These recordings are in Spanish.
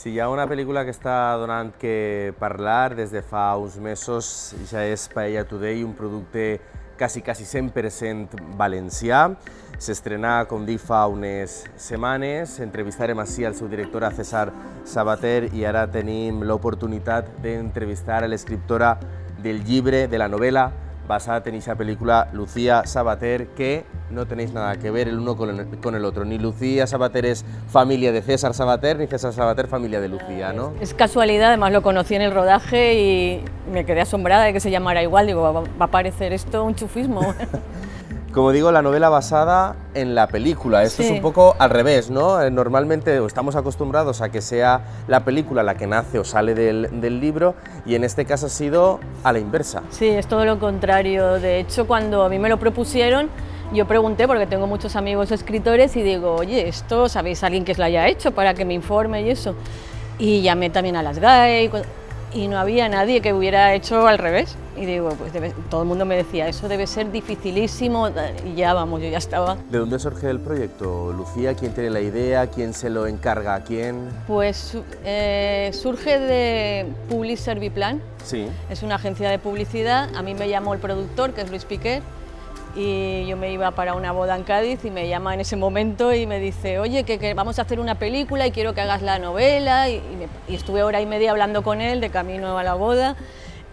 Si hi ha una pel·lícula que està donant que parlar des de fa uns mesos, ja és Paella Today, un producte quasi 100% valencià. S'estrenà, com dic, fa unes setmanes. Entrevistarem així al seu director, a César Sabater, i ara tenim l'oportunitat d'entrevistar a l'escriptora del llibre, de la novel·la, basada en esa película, Lucía Sabater, que no tenéis nada que ver el uno con el otro. Ni Lucía Sabater es familia de César Sabater, ni César Sabater familia de Lucía, ¿no? Es casualidad, además lo conocí en el rodaje y me quedé asombrada de que se llamara igual. Digo, va a parecer esto un chufismo. Como digo, la novela basada en la película. Esto sí. Es un poco al revés, ¿no? Normalmente estamos acostumbrados a que sea la película la que nace o sale del libro, y en este caso ha sido a la inversa. Sí, es todo lo contrario. De hecho, cuando a mí me lo propusieron, yo pregunté, porque tengo muchos amigos escritores, y digo, oye, ¿esto sabéis a alguien que lo haya hecho para que me informe y eso? Y llamé también a las GAE, y no había nadie que hubiera hecho al revés. Y digo, pues todo el mundo me decía, eso debe ser dificilísimo, y ya vamos, yo ya estaba. ¿De dónde surge el proyecto, Lucía? ¿Quién tiene la idea? ¿Quién se lo encarga a quién? Pues surge de Publi Serviplan. Sí. Es una agencia de publicidad. A mí me llamó el productor, que es Luis Piquer, y yo me iba para una boda en Cádiz y me llama en ese momento y me dice, oye, que vamos a hacer una película y quiero que hagas la novela, y estuve hora y media hablando con él de camino a la boda,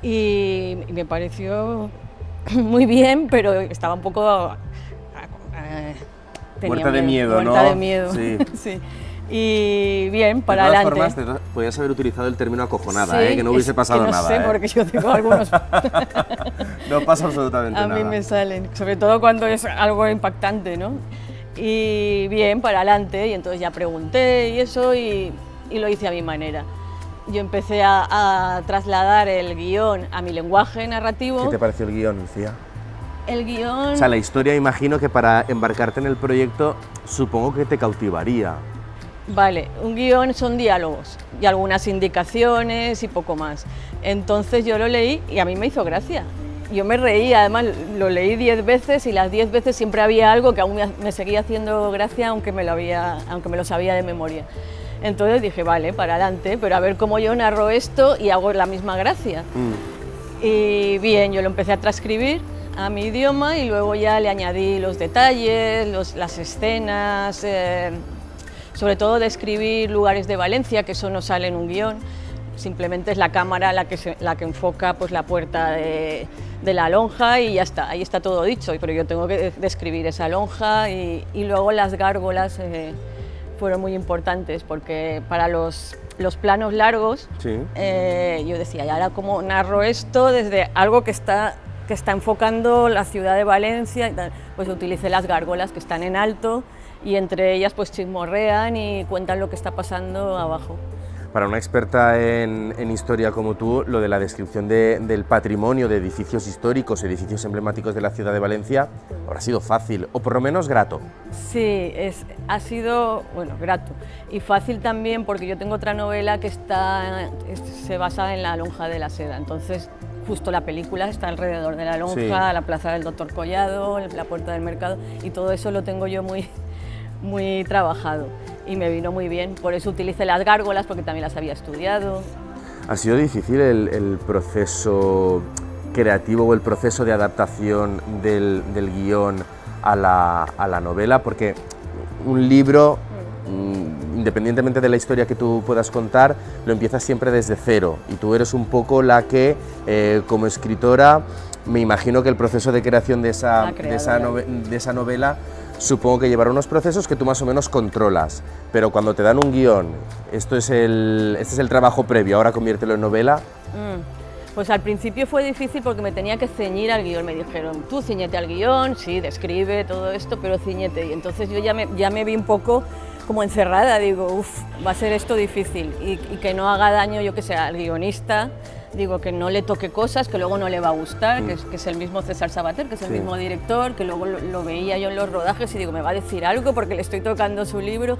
y me pareció muy bien, pero estaba un poco muerta de miedo, ¿no? Muerta de miedo, sí. Sí. Y bien, para adelante. De todas formas, podías haber utilizado el término acojonada, sí, que no hubiese pasado que nada. No sé, porque yo digo algunos... No pasa absolutamente nada. A mí me salen, sobre todo cuando es algo impactante, ¿no? Y bien, para adelante, y entonces ya pregunté y eso, y lo hice a mi manera. Yo empecé a trasladar el guión a mi lenguaje narrativo. ¿Qué te pareció el guión, Lucía? El guión... O sea, la historia, imagino que para embarcarte en el proyecto, supongo que te cautivaría. Vale, un guión son diálogos y algunas indicaciones y poco más. Entonces yo lo leí y a mí me hizo gracia. Yo me reía, además lo leí 10 veces y las 10 veces siempre había algo que aún me seguía haciendo gracia, aunque me lo sabía de memoria. Entonces dije, vale, para adelante, pero a ver cómo yo narro esto y hago la misma gracia. Y bien, yo lo empecé a transcribir a mi idioma y luego ya le añadí los detalles, las escenas, sobre todo describir lugares de Valencia, que eso no sale en un guión, simplemente es la cámara la que enfoca pues, la puerta de la lonja y ya está, ahí está todo dicho, pero yo tengo que describir esa lonja y luego las gárgolas fueron muy importantes porque para los planos largos sí. Yo decía, ¿y ahora cómo narro esto desde algo que está enfocando la ciudad de Valencia? Y tal? Pues utilicé las gárgolas que están en alto y entre ellas pues chismorrean y cuentan lo que está pasando abajo. Para una experta en historia como tú, lo de la descripción del patrimonio de edificios históricos, edificios emblemáticos de la ciudad de Valencia, habrá sido fácil, o por lo menos grato. Sí, ha sido, bueno, grato. Y fácil también porque yo tengo otra novela que se basa en la lonja de la Seda, entonces justo la película está alrededor de la lonja, sí. La plaza del Doctor Collado, la puerta del mercado, y todo eso lo tengo yo muy trabajado. Y me vino muy bien, por eso utilicé las gárgolas, porque también las había estudiado. ¿Ha sido difícil el proceso creativo o el proceso de adaptación del guión a la novela? Porque un libro, independientemente de la historia que tú puedas contar, lo empiezas siempre desde cero, y tú eres un poco la que, como escritora, me imagino que el proceso de creación de esa novela supongo que llevará unos procesos que tú más o menos controlas, pero cuando te dan un guión, este es el trabajo previo, ahora conviértelo en novela. Pues al principio fue difícil porque me tenía que ceñir al guión, me dijeron, tú ciñete al guión, sí, describe todo esto, pero ciñete, y entonces yo ya me vi un poco como encerrada, digo, va a ser esto difícil, y que no haga daño, yo que sé, al guionista, digo, que no le toque cosas que luego no le va a gustar, que es el mismo César Sabater, que es el sí. mismo director, que luego lo veía yo en los rodajes y digo, me va a decir algo porque le estoy tocando su libro,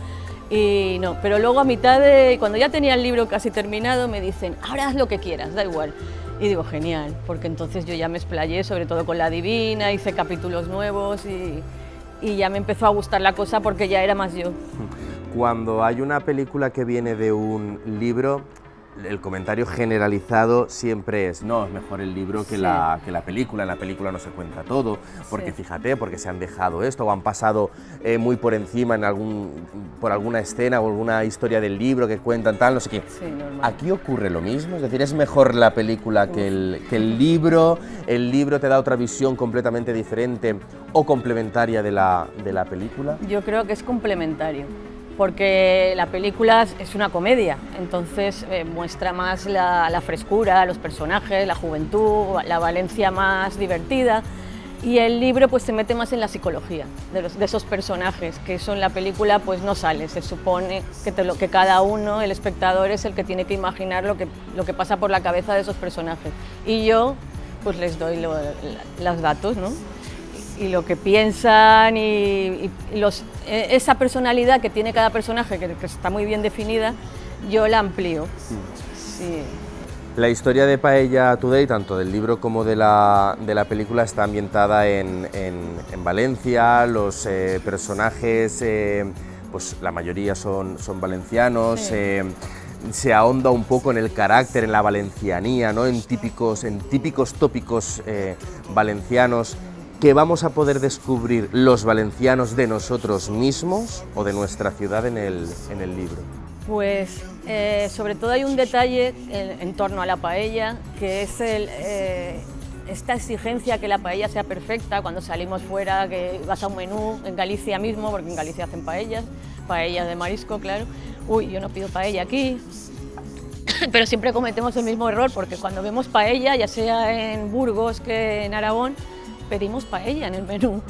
y no, pero luego a mitad cuando ya tenía el libro casi terminado, me dicen, ahora haz lo que quieras, da igual. Y digo, genial, porque entonces yo ya me explayé, sobre todo con La Divina, hice capítulos nuevos y ya me empezó a gustar la cosa porque ya era más yo. Cuando hay una película que viene de un libro, el comentario generalizado siempre es: no, es mejor el libro que, Sí. que la película. En la película no se cuenta todo, porque Sí. fíjate, porque se han dejado esto, o han pasado muy por encima por alguna escena o alguna historia del libro que cuentan tal, no sé qué. Sí, normal. Aquí ocurre lo mismo, es decir, es mejor la película que el libro te da otra visión completamente diferente o complementaria de la película. Yo creo que es complementario, porque la película es una comedia, entonces muestra más la frescura, los personajes, la juventud, la Valencia más divertida, y el libro pues se mete más en la psicología de esos personajes, que eso en la película pues no sale. Se supone que cada uno, el espectador, es el que tiene que imaginar lo que pasa por la cabeza de esos personajes, y yo pues les doy los datos, ¿no? Y lo que piensan esa personalidad que tiene cada personaje, que está muy bien definida, yo la amplío. Sí. La historia de Paella Today, tanto del libro como de la película, está ambientada en Valencia. Los personajes, pues la mayoría son valencianos. Sí. Se ahonda un poco en el carácter, en la valencianía, ¿no? en típicos tópicos valencianos, que vamos a poder descubrir los valencianos de nosotros mismos o de nuestra ciudad en el libro. Pues sobre todo hay un detalle en torno a la paella, que es esta exigencia que la paella sea perfecta cuando salimos fuera, que vas a un menú en Galicia mismo, porque en Galicia hacen paellas de marisco, claro. Uy, yo no pido paella aquí, pero siempre cometemos el mismo error, porque cuando vemos paella, ya sea en Burgos que en Aragón, pedimos paella en el menú,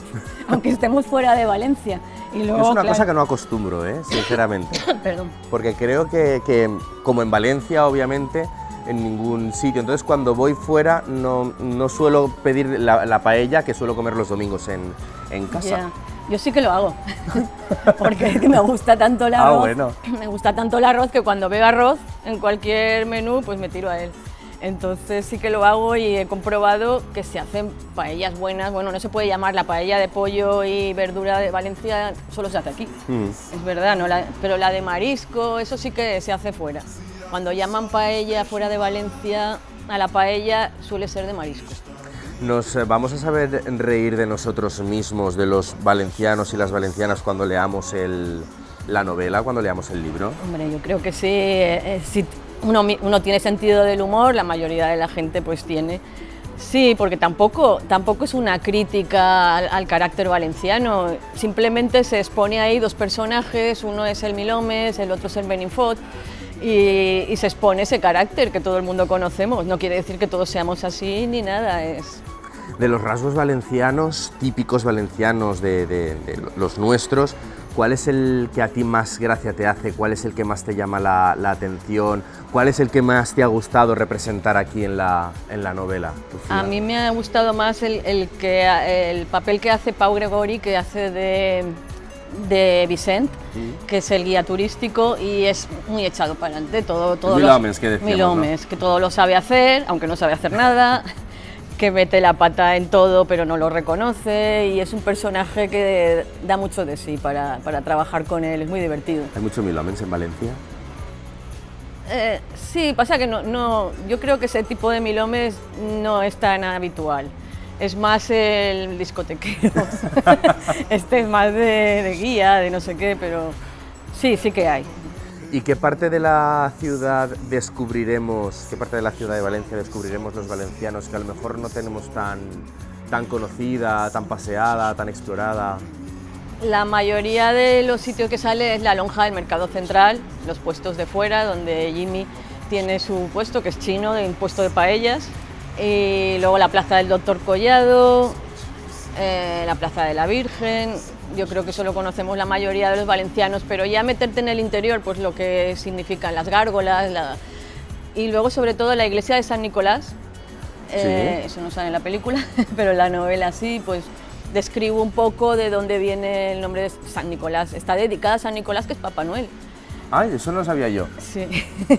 aunque estemos fuera de Valencia. Y luego, es una claro, cosa que no acostumbro, sinceramente. Perdón. Porque creo que, como en Valencia, obviamente, en ningún sitio. Entonces, cuando voy fuera, no suelo pedir la paella, que suelo comer los domingos en casa. Ya. Yo sí que lo hago, porque es que me gusta tanto el arroz, Bueno. me gusta tanto el arroz que cuando veo arroz en cualquier menú, pues me tiro a él. Entonces sí que lo hago y he comprobado que se hacen paellas buenas. Bueno, no se puede llamar la paella de pollo y verdura de Valencia, solo se hace aquí. Es verdad, ¿no? Pero la de marisco, eso sí que se hace fuera. Cuando llaman paella fuera de Valencia, a la paella suele ser de marisco. Nos vamos a saber reír de nosotros mismos, de los valencianos y las valencianas, cuando leamos la novela, cuando leamos el libro. Hombre, yo creo que sí. Si uno tiene sentido del humor, la mayoría de la gente pues tiene. Sí, porque tampoco es una crítica al carácter valenciano, simplemente se expone ahí dos personajes, uno es el Milhomes, el otro es el Benifot, y se expone ese carácter que todo el mundo conocemos. No quiere decir que todos seamos así ni nada. De los rasgos valencianos, típicos valencianos de los nuestros, ¿cuál es el que a ti más gracia te hace? ¿Cuál es el que más te llama la atención? ¿Cuál es el que más te ha gustado representar aquí en la novela, Lucía? A mí me ha gustado más el papel que hace Pau Gregori, que hace de Vicent, que es el guía turístico, y es muy echado para adelante. Milhomes, que decíamos, Milhomes, ¿no? Que todo lo sabe hacer, aunque no sabe hacer nada, que mete la pata en todo pero no lo reconoce, y es un personaje que da mucho de sí para trabajar con él, es muy divertido. ¿Hay mucho Milhomes en Valencia? Sí, pasa que yo creo que ese tipo de Milhomes no es tan habitual. Es más el discotequero, este es más de guía, de no sé qué, pero sí que hay. ¿Y qué parte de la ciudad descubriremos, qué parte de la ciudad de Valencia descubriremos los valencianos que a lo mejor no tenemos tan conocida, tan paseada, tan explorada? La mayoría de los sitios que sale es la lonja del Mercado Central, los puestos de fuera, donde Jimmy tiene su puesto, que es chino, de un puesto de paellas, y luego la Plaza del Doctor Collado, la Plaza de la Virgen. Yo creo que eso lo conocemos la mayoría de los valencianos, pero ya meterte en el interior, pues lo que significan las gárgolas, y luego sobre todo la iglesia de San Nicolás. Sí. Eso no sale en la película, pero en la novela sí, pues describo un poco de dónde viene el nombre de San Nicolás. Está dedicada a San Nicolás, que es Papá Noel. Ay, eso no lo sabía yo. Sí.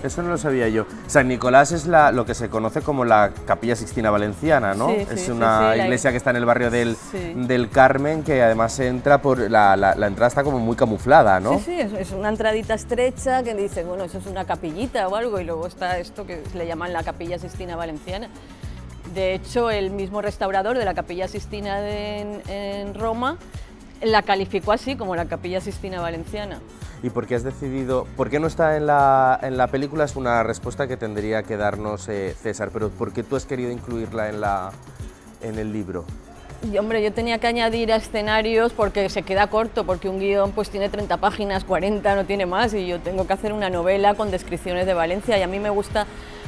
Eso no lo sabía yo. San Nicolás es lo que se conoce como la Capilla Sixtina Valenciana, ¿no? Sí, Es sí, una sí, iglesia que está en el barrio del Sí. Carmen, que además se entra por... La entrada está como muy camuflada, ¿no? Sí, es una entradita estrecha que dices, bueno, eso es una capillita o algo, y luego está esto que le llaman la Capilla Sixtina Valenciana. De hecho, el mismo restaurador de la Capilla Sixtina en Roma la calificó así, como la Capilla Sixtina Valenciana. ¿Y por qué has decidido, por qué no está en la película? Es una respuesta que tendría que darnos César, pero ¿por qué tú has querido incluirla en el libro? Y, hombre, yo tenía que añadir a escenarios porque se queda corto, porque un guión pues tiene 30 páginas, 40, no tiene más, y yo tengo que hacer una novela con descripciones de Valencia, y a mí me gusta,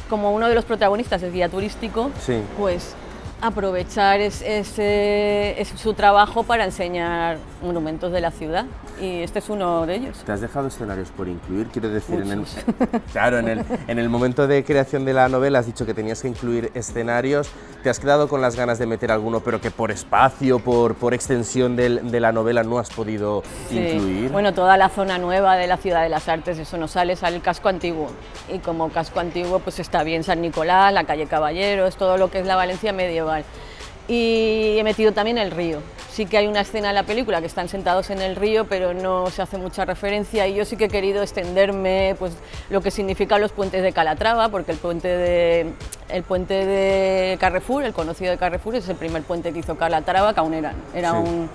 como uno de los protagonistas es guía turístico, Sí. pues aprovechar su trabajo para enseñar monumentos de la ciudad, y este es uno de ellos. ¿Te has dejado escenarios por incluir? Quiero decir, Muchos. claro, en el momento de creación de la novela has dicho que tenías que incluir escenarios. ¿Te has quedado con las ganas de meter alguno, pero que por espacio, por extensión de la novela no has podido incluir? Bueno, toda la zona nueva de la Ciudad de las Artes, eso no sale, sale el casco antiguo. Y como casco antiguo, pues está bien San Nicolás, la calle Caballeros, todo lo que es la Valencia medieval. Y he metido también el río. Sí que hay una escena en la película que están sentados en el río, pero no se hace mucha referencia, y yo sí que he querido extenderme pues, lo que significan los puentes de Calatrava, porque el puente de Carrefour, el conocido de Carrefour, es el primer puente que hizo Calatrava, que aún era Sí.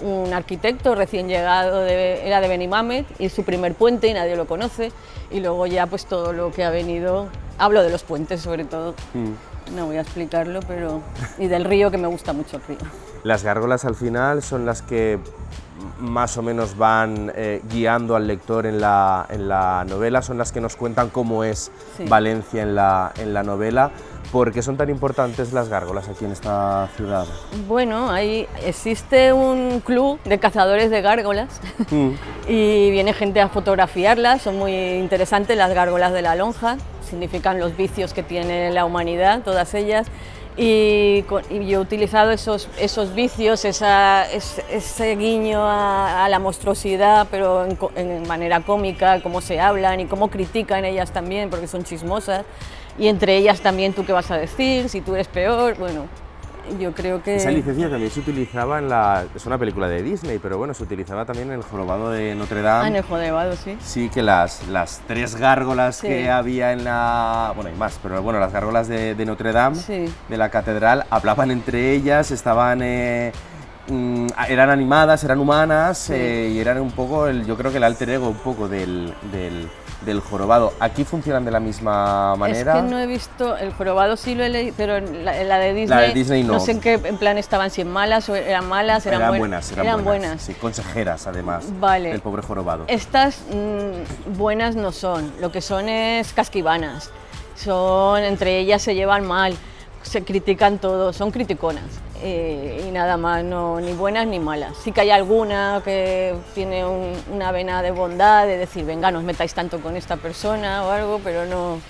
un arquitecto recién llegado, era de Benimamet, y su primer puente y nadie lo conoce, y luego ya pues todo lo que ha venido, hablo de los puentes sobre todo. No voy a explicarlo, pero... y del río, que me gusta mucho el río. Las gárgolas al final son las que más o menos van guiando al lector en la novela, son las que nos cuentan cómo es Sí. Valencia en la novela. ¿Por qué son tan importantes las gárgolas aquí en esta ciudad? Bueno, ahí existe un club de cazadores de gárgolas y viene gente a fotografiarlas, son muy interesantes las gárgolas de la lonja, significan los vicios que tiene la humanidad, todas ellas. Y yo he utilizado esos vicios, ese guiño a la monstruosidad, pero en manera cómica, cómo se hablan y cómo critican ellas también, porque son chismosas. Y entre ellas también, tú qué vas a decir, si tú eres peor, bueno, yo creo que... Esa licencia también se utilizaba es una película de Disney, pero bueno, se utilizaba también en El jorobado de Notre Dame. Ah, en el jorobado, sí. Sí, que las tres gárgolas Sí. que había en bueno, hay más, pero bueno, las gárgolas de Notre Dame, Sí. de la catedral, hablaban entre ellas, estaban... eran animadas, eran humanas, Sí. y eran un poco, yo creo que el alter ego un poco del jorobado. ¿Aquí funcionan de la misma manera? Es que no he visto, el jorobado sí lo he leído, pero la de Disney, La de Disney no. No sé en qué en plan estaban, si en malas o eran malas, Eran buenas. Eran buenas. Sí, consejeras además, Vale. del pobre jorobado. Estas buenas no son, lo que son es casquivanas, entre ellas se llevan mal, se critican todo, son criticonas. Y nada más, no, ni buenas ni malas. Sí que hay alguna que tiene una vena de bondad, de decir, venga, no os metáis tanto con esta persona o algo, pero no...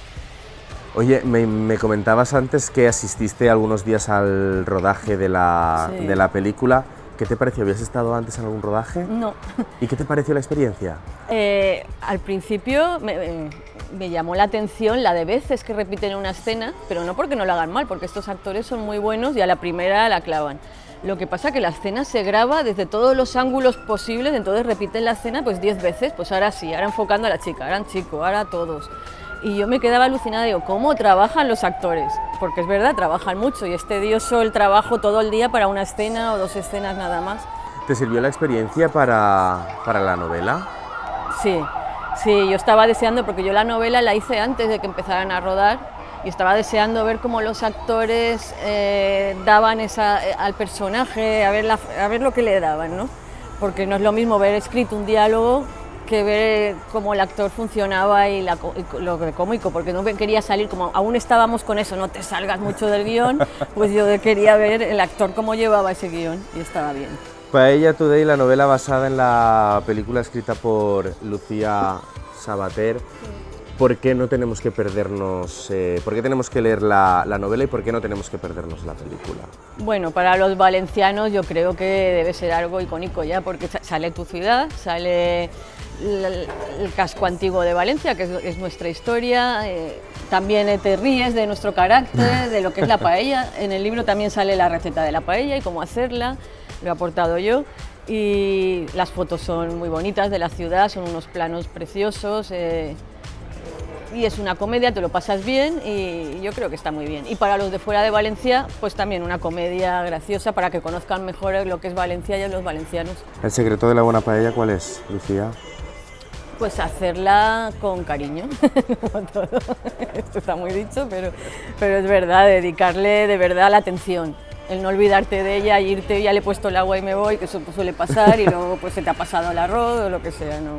Oye, me comentabas antes que asististe algunos días al rodaje de la película. ¿Qué te pareció? ¿Habías estado antes en algún rodaje? No. ¿Y qué te pareció la experiencia? Al principio me llamó la atención la de veces que repiten una escena, pero no porque no lo hagan mal, porque estos actores son muy buenos y a la primera la clavan. Lo que pasa es que la escena se graba desde todos los ángulos posibles, entonces repiten la escena pues 10 veces, pues ahora sí, ahora enfocando a la chica, ahora al chico, ahora a todos. Y yo me quedaba alucinada, digo, ¿cómo trabajan los actores? Porque es verdad, trabajan mucho y es tedioso el trabajo todo el día para una escena o 2 escenas nada más. ¿Te sirvió la experiencia para la novela? Sí, sí, yo estaba deseando, porque yo la novela la hice antes de que empezaran a rodar, y estaba deseando ver cómo los actores daban al personaje, a ver lo que le daban, ¿no? Porque no es lo mismo ver escrito un diálogo que ver cómo el actor funcionaba y lo de cómico, porque no quería salir, como aún estábamos con eso, no te salgas mucho del guión, pues yo quería ver el actor cómo llevaba ese guión y estaba bien. Paella Today, la novela basada en la película escrita por Lucía Sabater. ¿Por qué no tenemos que perdernos, por qué tenemos que leer la novela y por qué no tenemos que perdernos la película? Bueno, para los valencianos yo creo que debe ser algo icónico ya, porque sale tu ciudad, sale el casco antiguo de Valencia, que es nuestra historia. También te ríes de nuestro carácter, de lo que es la paella. En el libro también sale la receta de la paella y cómo hacerla, lo he aportado yo. Y las fotos son muy bonitas de la ciudad, son unos planos preciosos. Y es una comedia, te lo pasas bien y yo creo que está muy bien. Y para los de fuera de Valencia, pues también una comedia graciosa para que conozcan mejor lo que es Valencia y los valencianos. ¿El secreto de la buena paella cuál es, Lucía? Pues hacerla con cariño, como todo. Esto está muy dicho, pero es verdad, dedicarle de verdad la atención. El no olvidarte de ella, irte, ya le he puesto el agua y me voy, que eso suele pasar, y luego pues se te ha pasado el arroz o lo que sea, ¿no?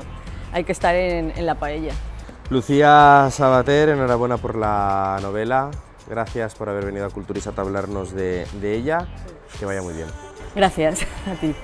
Hay que estar en la paella. Lucía Sabater, enhorabuena por la novela, gracias por haber venido a Culturisat a hablarnos de ella, que vaya muy bien. Gracias a ti.